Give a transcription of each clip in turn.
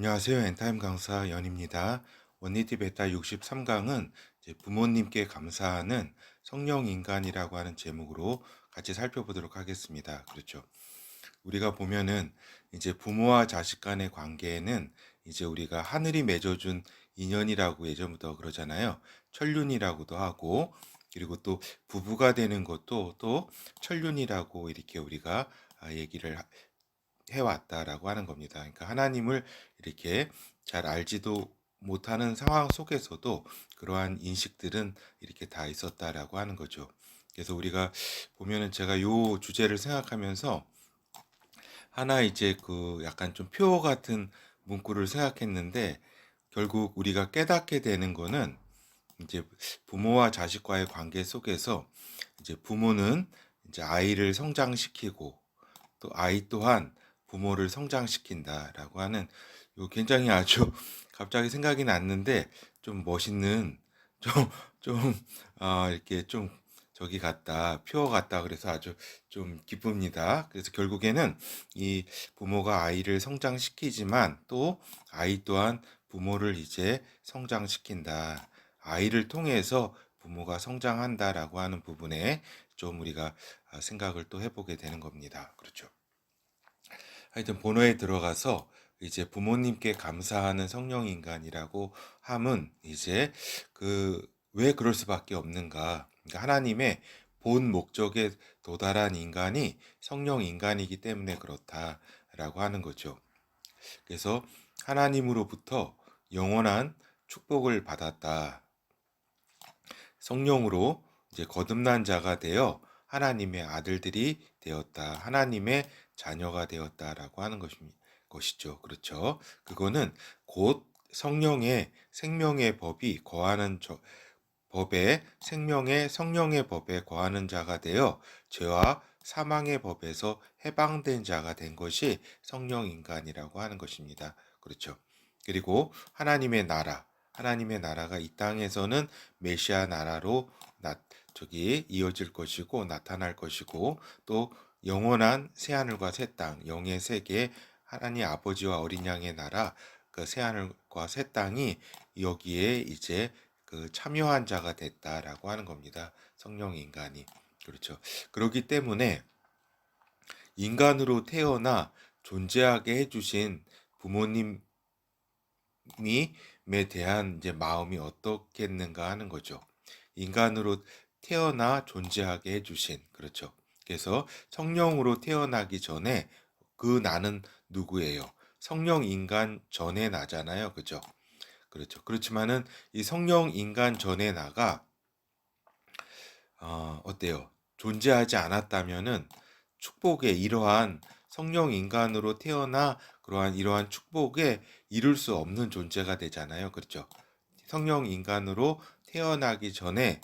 안녕하세요. 엔타임 강사 연입니다. 원니티 베타 63강은 부모님께 감사하는 성령 인간이라고 하는 제목으로 같이 살펴보도록 하겠습니다. 그렇죠. 우리가 보면은 이제 부모와 자식 간의 관계에는 이제 우리가 하늘이 맺어준 인연이라고 예전부터 그러잖아요. 천륜이라고도 하고, 그리고 또 부부가 되는 것도 또 천륜이라고 이렇게 우리가 얘기를 해왔다라고 하는 겁니다. 그러니까 하나님을 이렇게 잘 알지도 못하는 상황 속에서도 그러한 인식들은 이렇게 다 있었다라고 하는 거죠. 그래서 우리가 보면은 제가 요 주제를 생각하면서 하나 이제 그 약간 좀 표 같은 문구를 생각했는데, 결국 우리가 깨닫게 되는 거는 이제 부모와 자식과의 관계 속에서 이제 부모는 이제 아이를 성장시키고 또 아이 또한 부모를 성장시킨다라고 하는 요 굉장히 아주 갑자기 생각이 났는데 좀 멋있는 좀 이렇게 좀 저기 같다 퓨어 같다 그래서 아주 좀 기쁩니다. 그래서 결국에는 이 부모가 아이를 성장시키지만 또 아이 또한 부모를 이제 성장시킨다. 아이를 통해서 부모가 성장한다라고 하는 부분에 좀 우리가 생각을 또 해보게 되는 겁니다. 그렇죠. 하여튼 본어에 들어가서 이제 부모님께 감사하는 성령 인간이라고 함은 이제 그 왜 그럴 수밖에 없는가? 그러니까 하나님의 본 목적에 도달한 인간이 성령 인간이기 때문에 그렇다라고 하는 거죠. 그래서 하나님으로부터 영원한 축복을 받았다. 성령으로 이제 거듭난 자가 되어 하나님의 아들들이 되었다. 하나님의 자녀가 되었다라고 하는 것이죠. 그렇죠. 그거는 곧 성령의 생명의 법이 거하는 법에 생명의 성령의 법에 거하는 자가 되어 죄와 사망의 법에서 해방된 자가 된 것이 성령 인간이라고 하는 것입니다. 그렇죠. 그리고 하나님의 나라가 이 땅에서는 메시아 나라로 이어질 것이고 나타날 것이고 또 영원한 새 하늘과 새 땅, 영의 세계, 하나님 아버지와 어린 양의 나라, 그 새 하늘과 새 땅이 여기에 이제 그 참여한 자가 됐다라고 하는 겁니다. 성령 인간이. 그렇죠. 그렇기 때문에 인간으로 태어나 존재하게 해주신 부모님에 대한 이제 마음이 어떻겠는가 하는 거죠. 인간으로 태어나 존재하게 해주신, 그렇죠. 그래서 성령으로 태어나기 전에 그 나는 누구예요? 성령 인간 전에 나잖아요. 그죠? 그렇죠. 그렇지만은 이 성령 인간 전에 나가 어때요? 존재하지 않았다면은 축복의 이러한 성령 인간으로 태어나 그러한 이러한 축복에 이룰 수 없는 존재가 되잖아요. 그렇죠? 성령 인간으로 태어나기 전에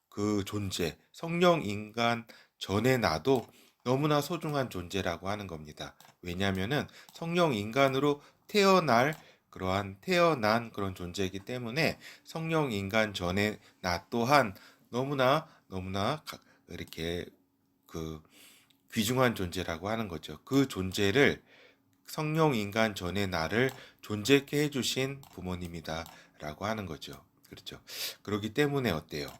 그 존재, 성령 인간 전에 나도 너무나 소중한 존재라고 하는 겁니다. 왜냐하면은 성령 인간으로 태어난 그런 존재이기 때문에 성령 인간 전에 나 또한 너무나 이렇게 그 귀중한 존재라고 하는 거죠. 그 존재를 성령 인간 전에 나를 존재케 해주신 부모님이다라고 하는 거죠. 그렇죠. 그렇기 때문에 어때요?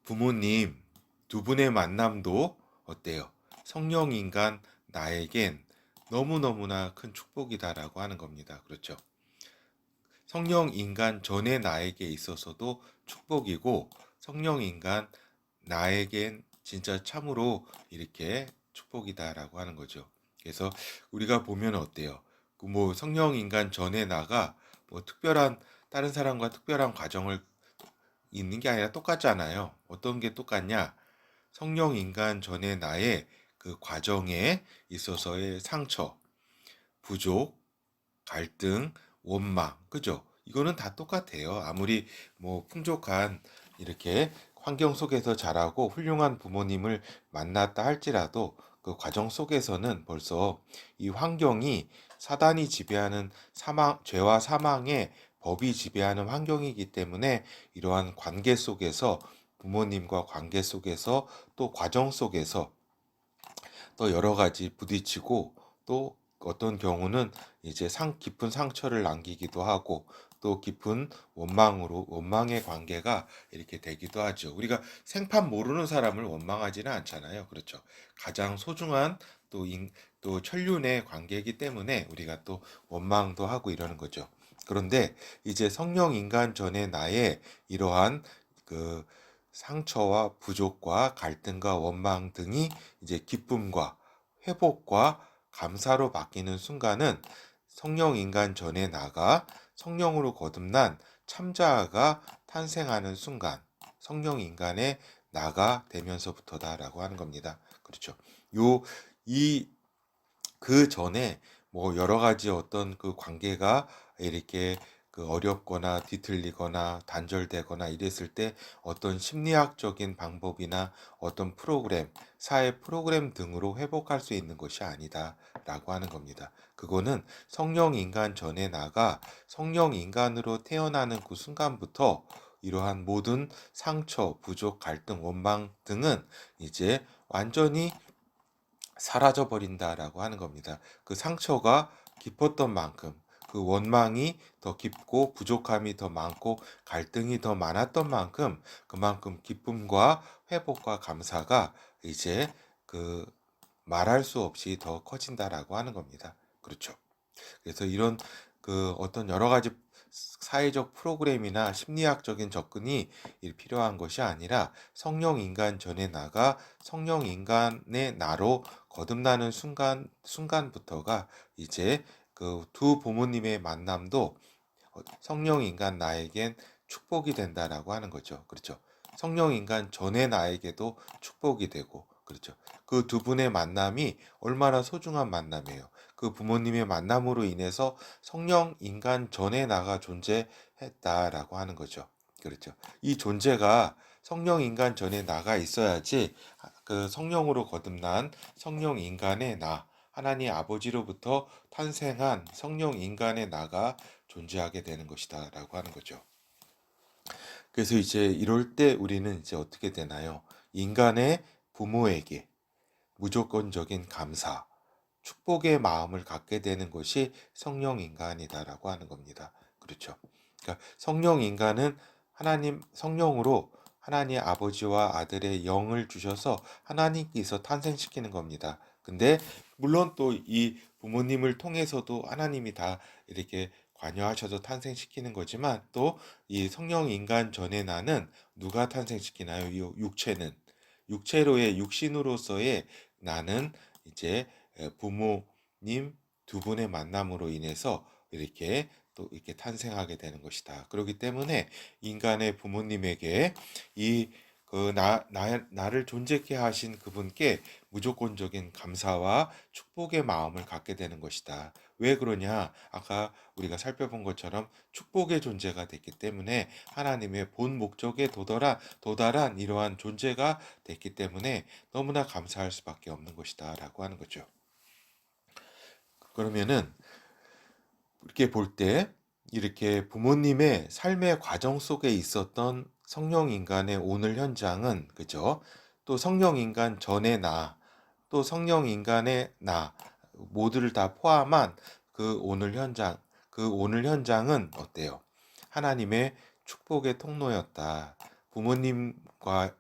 부모님 두 분의 만남도 어때요? 성령 인간 나에겐 너무너무나 큰 축복이다라고 하는 겁니다. 그렇죠. 성령 인간 전에 나에게 있어서도 축복이고 성령 인간 나에겐 진짜 참으로 이렇게 축복이다라고 하는 거죠. 그래서 우리가 보면 어때요? 그 뭐 성령 인간 전에 나가 뭐 특별한 다른 사람과 특별한 과정을 있는 게 아니라 똑같잖아요. 어떤 게 똑같냐? 성령 인간 전에 나의 그 과정에 있어서의 상처, 부족, 갈등, 원망, 그죠? 이거는 다 똑같아요. 아무리 뭐 풍족한 이렇게 환경 속에서 자라고 훌륭한 부모님을 만났다 할지라도 그 과정 속에서는 벌써 이 환경이 사단이 지배하는 죄와 사망의 법이 지배하는 환경이기 때문에 이러한 관계 속에서 부모님과 관계 속에서 또 과정 속에서 또 여러 가지 부딪히고 또 어떤 경우는 이제 깊은 상처를 남기기도 하고 또 깊은 원망의 관계가 이렇게 되기도 하죠. 우리가 생판 모르는 사람을 원망하지는 않잖아요. 그렇죠. 가장 소중한 또, 또 천륜의 관계이기 때문에 우리가 또 원망도 하고 이러는 거죠. 그런데 이제 성령 인간 전에 나의 이러한 그 상처와 부족과 갈등과 원망 등이 이제 기쁨과 회복과 감사로 바뀌는 순간은 성령 인간 전에 나가 성령으로 거듭난 참자아가 탄생하는 순간, 성령 인간의 나가 되면서부터다라고 하는 겁니다. 그렇죠. 이 그 전에 뭐 여러 가지 어떤 그 관계가 이렇게 그 어렵거나 뒤틀리거나 단절되거나 이랬을 때 어떤 심리학적인 방법이나 어떤 프로그램, 사회 프로그램 등으로 회복할 수 있는 것이 아니다라고 하는 겁니다. 그거는 성령 인간 전에 나가 성령 인간으로 태어나는 그 순간부터 이러한 모든 상처, 부족, 갈등, 원망 등은 이제 완전히 사라져 버린다라고 하는 겁니다. 그 상처가 깊었던 만큼 그 원망이 더 깊고 부족함이 더 많고 갈등이 더 많았던 만큼 그만큼 기쁨과 회복과 감사가 이제 그 말할 수 없이 더 커진다라고 하는 겁니다. 그렇죠. 그래서 이런 그 어떤 여러 가지 사회적 프로그램이나 심리학적인 접근이 필요한 것이 아니라 성령 인간 전에 나가 성령 인간의 나로 거듭나는 순간부터가 이제 그 두 부모님의 만남도 성령 인간 나에겐 축복이 된다라고 하는 거죠. 그렇죠. 성령 인간 전에 나에게도 축복이 되고, 그렇죠. 그 두 분의 만남이 얼마나 소중한 만남이에요. 그 부모님의 만남으로 인해서 성령 인간 전에 나가 존재했다라고 하는 거죠. 그렇죠. 이 존재가 성령 인간 전에 나가 있어야지 그 성령으로 거듭난 성령 인간의 나, 하나님 아버지로부터 탄생한 성령 인간의 나가 존재하게 되는 것이다라고 하는 거죠. 그래서 이제 이럴 때 우리는 이제 어떻게 되나요? 인간의 부모에게 무조건적인 감사, 축복의 마음을 갖게 되는 것이 성령 인간이다라고 하는 겁니다. 그렇죠. 그러니까 성령 인간은 하나님 성령으로 하나님 아버지와 아들의 영을 주셔서 하나님께서 탄생시키는 겁니다. 근데 물론 또 이 부모님을 통해서도 하나님이 다 이렇게 관여하셔서 탄생시키는 거지만 또 이 성령 인간 전에 나는 누가 탄생시키나요? 이 육체는 육체로의 육신으로서의 나는 이제 부모님 두 분의 만남으로 인해서 이렇게 또 이렇게 탄생하게 되는 것이다. 그렇기 때문에 인간의 부모님에게 이 나를 존재케 하신 그분께 무조건적인 감사와 축복의 마음을 갖게 되는 것이다. 왜 그러냐? 아까 우리가 살펴본 것처럼 축복의 존재가 됐기 때문에 하나님의 본 목적에 도달한 이러한 존재가 됐기 때문에 너무나 감사할 수밖에 없는 것이다라고 하는 거죠. 그러면은 이렇게 볼 때 이렇게 부모님의 삶의 과정 속에 있었던 성령 인간의 오늘 현장은 그죠? 또 성령 인간 전의 나, 또 성령 인간의 나 모두를 다 포함한 그 오늘 현장은 어때요? 하나님의 축복의 통로였다. 부모님과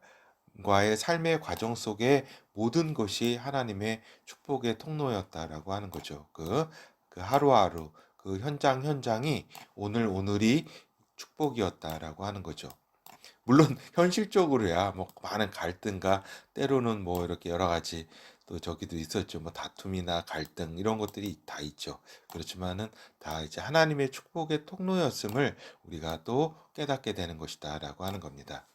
과의 삶의 과정 속에 모든 것이 하나님의 축복의 통로였다라고 하는 거죠. 그 하루하루 그 현장이 오늘이 축복이었다라고 하는 거죠. 물론 현실적으로야 뭐 많은 갈등과 때로는 뭐 이렇게 여러 가지 또 저기도 있었죠. 뭐 다툼이나 갈등 이런 것들이 다 있죠. 그렇지만은 다 이제 하나님의 축복의 통로였음을 우리가 또 깨닫게 되는 것이다라고 하는 겁니다.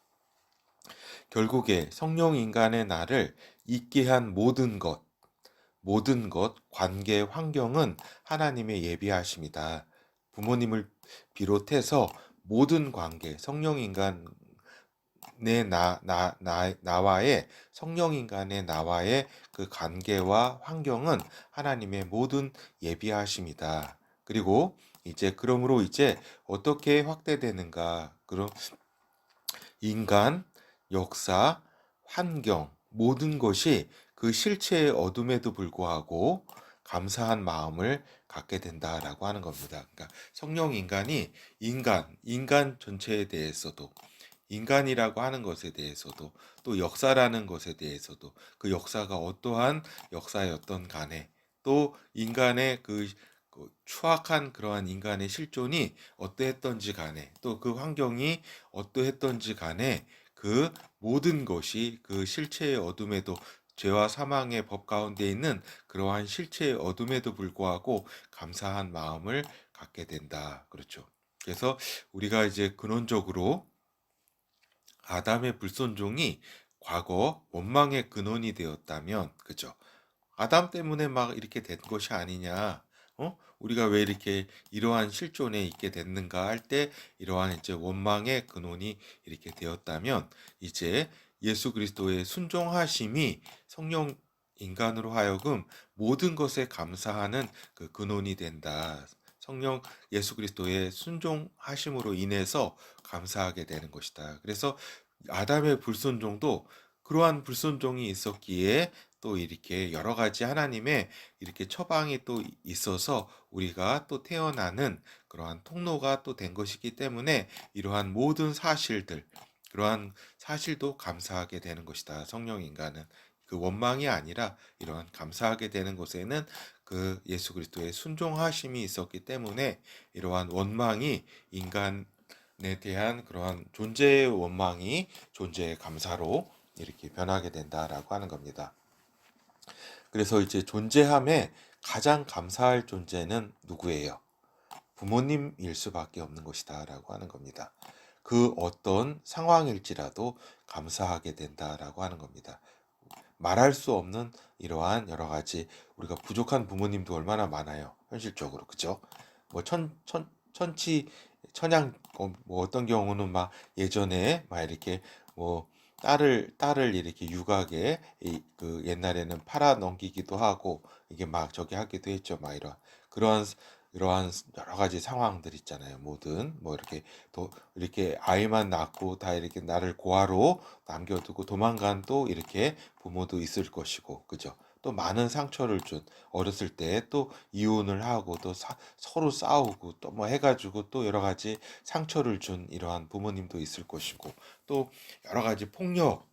결국에 성령 인간의 나를 있게 한 모든 것, 관계, 환경은 하나님의 예비하심이다. 부모님을 비롯해서 모든 관계, 성령 인간의 나와의, 성령 인간의 나와의 그 관계와 환경은 하나님의 모든 예비하심이다. 그리고 그러므로 이제 어떻게 확대되는가? 그럼 인간, 역사, 환경, 모든 것이 그 실체의 어둠에도 불구하고 감사한 마음을 갖게 된다라고 하는 겁니다. 그러니까 성령 인간이 인간 전체에 대해서도 인간이라고 하는 것에 대해서도 또 역사라는 것에 대해서도 그 역사가 어떠한 역사였던 간에 또 인간의 그 추악한 그러한 인간의 실존이 어떠했던지 간에 또 그 환경이 어떠했던지 간에 그 모든 것이 그 실체의 어둠에도 죄와 사망의 법 가운데 있는 그러한 실체의 어둠에도 불구하고 감사한 마음을 갖게 된다. 그렇죠. 그래서 우리가 이제 근원적으로 아담의 불순종이 과거 원망의 근원이 되었다면, 그죠? 아담 때문에 막 이렇게 된 것이 아니냐? 우리가 왜 이렇게 이러한 실존에 있게 됐는가 할 때 이러한 이제 원망의 근원이 이렇게 되었다면 이제 예수 그리스도의 순종하심이 성령 인간으로 하여금 모든 것에 감사하는 그 근원이 된다. 성령 예수 그리스도의 순종하심으로 인해서 감사하게 되는 것이다. 그래서 아담의 불순종도 그러한 불순종이 있었기에 또 이렇게 여러 가지 하나님의 이렇게 처방이 또 있어서 우리가 또 태어나는 그러한 통로가 또 된 것이기 때문에 이러한 모든 사실들, 그러한 사실도 감사하게 되는 것이다. 성령 인간은 그 원망이 아니라 이러한 감사하게 되는 곳에는 그 예수 그리스도의 순종하심이 있었기 때문에 이러한 원망이 인간에 대한 그러한 존재의 원망이 존재의 감사로 이렇게 변하게 된다라고 하는 겁니다. 그래서 이제 존재함에 가장 감사할 존재는 누구예요? 부모님일 수밖에 없는 것이다라고 하는 겁니다. 그 어떤 상황일지라도 감사하게 된다라고 하는 겁니다. 말할 수 없는 이러한 여러 가지 우리가 부족한 부모님도 얼마나 많아요. 현실적으로 그죠? 뭐 천치 천양 뭐 어떤 경우는 막 예전에 막 이렇게 뭐 딸을 이렇게 육아에 그 옛날에는 팔아 넘기기도 하고 이게 막 저기 하기도 했죠. 막 그러한 이러한 여러 가지 상황들 있잖아요. 모든 뭐 이렇게 이렇게 아이만 낳고 다 이렇게 나를 고아로 남겨두고 도망간 또 이렇게 부모도 있을 것이고, 그죠? 또 많은 상처를 준 어렸을 때 또 이혼을 하고 또 서로 싸우고 또 뭐 해가지고 또 여러 가지 상처를 준 이러한 부모님도 있을 것이고, 또 여러 가지 폭력,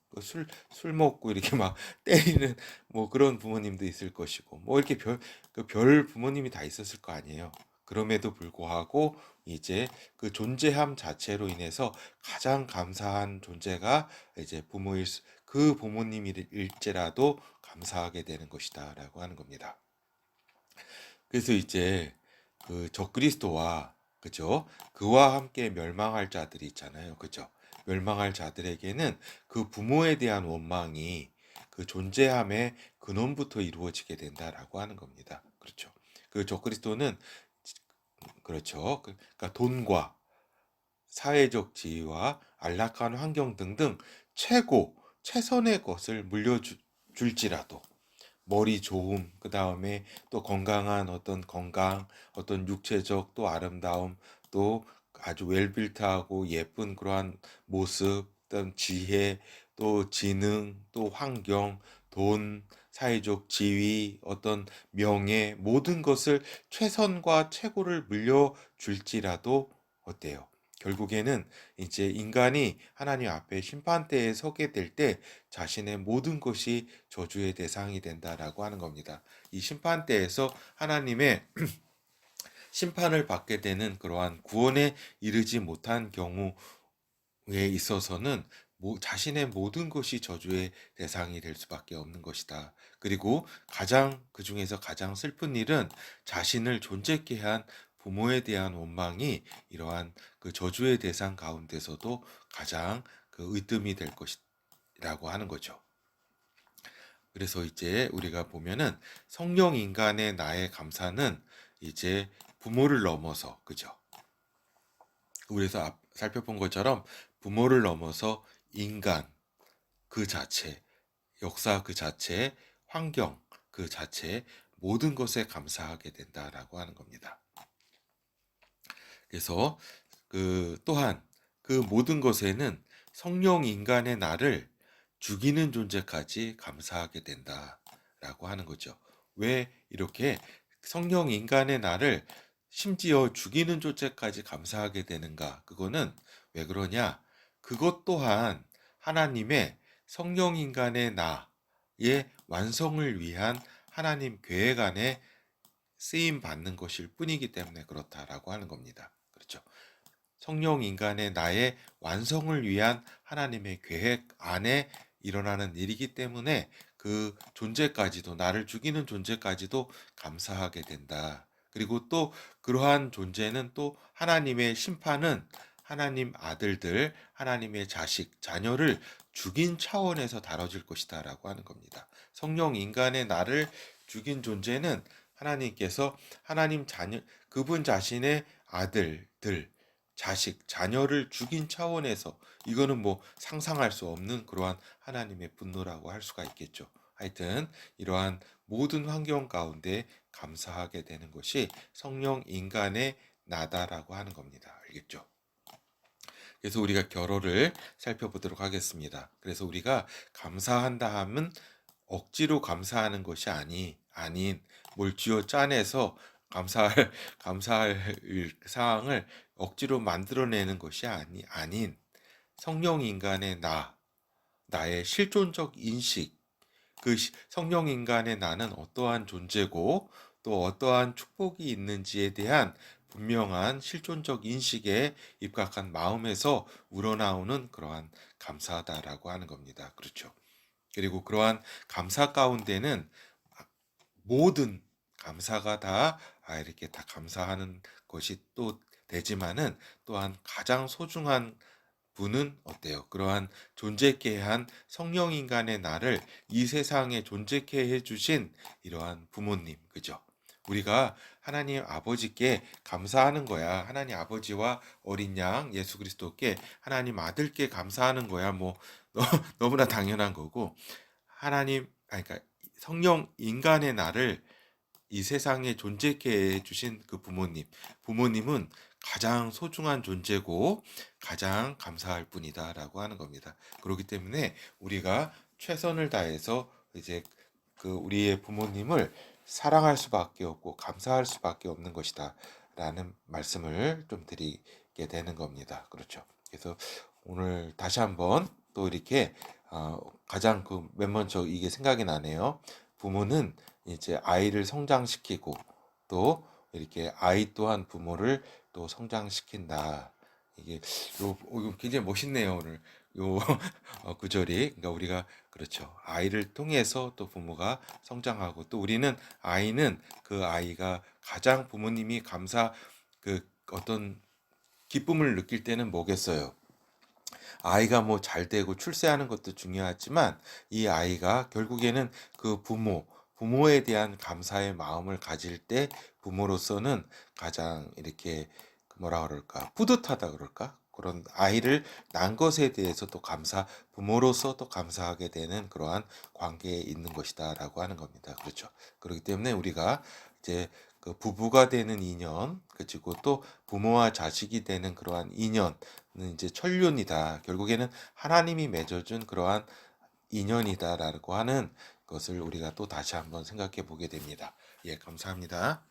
술 먹고 이렇게 막 때리는 뭐 그런 부모님도 있을 것이고, 뭐 이렇게 별 부모님이 다 있었을 거 아니에요. 그럼에도 불구하고 이제 그 존재함 자체로 인해서 가장 감사한 존재가 이제 그 부모님일지라도 감사하게 되는 것이다라고 하는 겁니다. 그래서 이제 그 적그리스도와 그죠? 그와 함께 멸망할 자들이 있잖아요. 그죠? 멸망할 자들에게는 그 부모에 대한 원망이 그 존재함의 근원부터 이루어지게 된다라고 하는 겁니다. 그렇죠? 그 적그리스도는 그렇죠. 그러니까 돈과 사회적 지위와 안락한 환경 등등 최선의 것을 물려줄지라도 머리 좋음, 그 다음에 또 건강한 어떤 건강, 어떤 육체적 또 아름다움, 또 아주 웰빌트하고 예쁜 그러한 모습, 어떤 지혜, 또 지능, 또 환경, 돈, 사회적 지위, 어떤 명예, 모든 것을 최선과 최고를 물려줄지라도 어때요? 결국에는 이제 인간이 하나님 앞에 심판대에 서게 될 때 자신의 모든 것이 저주의 대상이 된다라고 하는 겁니다. 이 심판대에서 하나님의 심판을 받게 되는 그러한 구원에 이르지 못한 경우에 있어서는 자신의 모든 것이 저주의 대상이 될 수밖에 없는 것이다. 그리고 그 중에서 가장 슬픈 일은 자신을 존재케 한 부모에 대한 원망이 이러한 그 저주의 대상 가운데서도 가장 그 으뜸이 될 것이라고 하는 거죠. 그래서 이제 우리가 보면은 성령 인간의 나의 감사는 이제 부모를 넘어서, 그죠? 그래서 살펴본 것처럼 부모를 넘어서 인간 그 자체, 역사 그 자체, 환경 그 자체 모든 것에 감사하게 된다라고 하는 겁니다. 그래서 또한 그 모든 것에는 성령 인간의 나를 죽이는 존재까지 감사하게 된다라고 하는 거죠. 왜 이렇게 성령 인간의 나를 심지어 죽이는 존재까지 감사하게 되는가? 그거는 왜 그러냐? 그것 또한 하나님의 성령 인간의 나의 완성을 위한 하나님 계획 안에 쓰임 받는 것일 뿐이기 때문에 그렇다라고 하는 겁니다. 그렇죠? 성령 인간의 나의 완성을 위한 하나님의 계획 안에 일어나는 일이기 때문에 그 존재까지도, 나를 죽이는 존재까지도 감사하게 된다. 그리고 또 그러한 존재는 또 하나님의 심판은 하나님 아들들, 하나님의 자식, 자녀를 죽인 차원에서 다뤄질 것이다라고 하는 겁니다. 성령 인간의 나를 죽인 존재는 하나님께서 하나님 자녀, 그분 자신의 아들들, 자식, 자녀를 죽인 차원에서, 이거는 뭐 상상할 수 없는 그러한 하나님의 분노라고 할 수가 있겠죠. 하여튼 이러한 모든 환경 가운데 감사하게 되는 것이 성령 인간의 나다라고 하는 겁니다. 알겠죠? 그래서 우리가 결어를 살펴보도록 하겠습니다. 그래서 우리가 감사한다 하면 억지로 감사하는 것이 아닌 뭘 쥐어 짜내서 감사할 감사할 사항을 억지로 만들어내는 것이 아닌 성령 인간의 나의 실존적 인식, 그 성령 인간의 나는 어떠한 존재고 또 어떠한 축복이 있는지에 대한 분명한 실존적 인식에 입각한 마음에서 우러나오는 그러한 감사다라고 하는 겁니다. 그렇죠. 그리고 그러한 감사 가운데는 모든 감사가 다 이렇게 다 감사하는 것이 또 되지만은 또한 가장 소중한 분은 어때요? 그러한 존재케 한 성령 인간의 나를 이 세상에 존재케 해주신 이러한 부모님, 그죠? 우리가 하나님 아버지께 감사하는 거야. 하나님 아버지와 어린 양 예수 그리스도께, 하나님 아들께 감사하는 거야. 뭐 너무나 당연한 거고, 그러니까 성령 인간의 나를 이 세상에 존재케 해주신 그 부모님은 가장 소중한 존재고 가장 감사할 뿐이다라고 하는 겁니다. 그렇기 때문에 우리가 최선을 다해서 이제 그 우리의 부모님을 사랑할 수밖에 없고 감사할 수밖에 없는 것이다라는 말씀을 좀 드리게 되는 겁니다. 그렇죠. 그래서 오늘 다시 한번 또 이렇게 가장 그 맨 먼저 이게 생각이 나네요. 부모는 이제 아이를 성장시키고 또 이렇게 아이 또한 부모를 또 성장시킨다. 이게 이거 굉장히 멋있네요, 오늘. 요 구절이. 그러니까 우리가 그렇죠. 아이를 통해서 또 부모가 성장하고 또 우리는 아이는 그 아이가 가장 부모님이 그 어떤 기쁨을 느낄 때는 뭐겠어요? 아이가 뭐 잘 되고 출세하는 것도 중요하지만 이 아이가 결국에는 그 부모에 대한 감사의 마음을 가질 때 부모로서는 가장 이렇게 뭐라 그럴까, 뿌듯하다 그럴까? 그런 아이를 낳은 것에 대해서 또 부모로서 또 감사하게 되는 그러한 관계에 있는 것이다라고 하는 겁니다. 그렇죠. 그렇기 때문에 우리가 이제 그 부부가 되는 인연, 그리고 또 부모와 자식이 되는 그러한 인연은 이제 천륜이다. 결국에는 하나님이 맺어준 그러한 인연이다라고 하는 것을 우리가 또 다시 한번 생각해 보게 됩니다. 예, 감사합니다.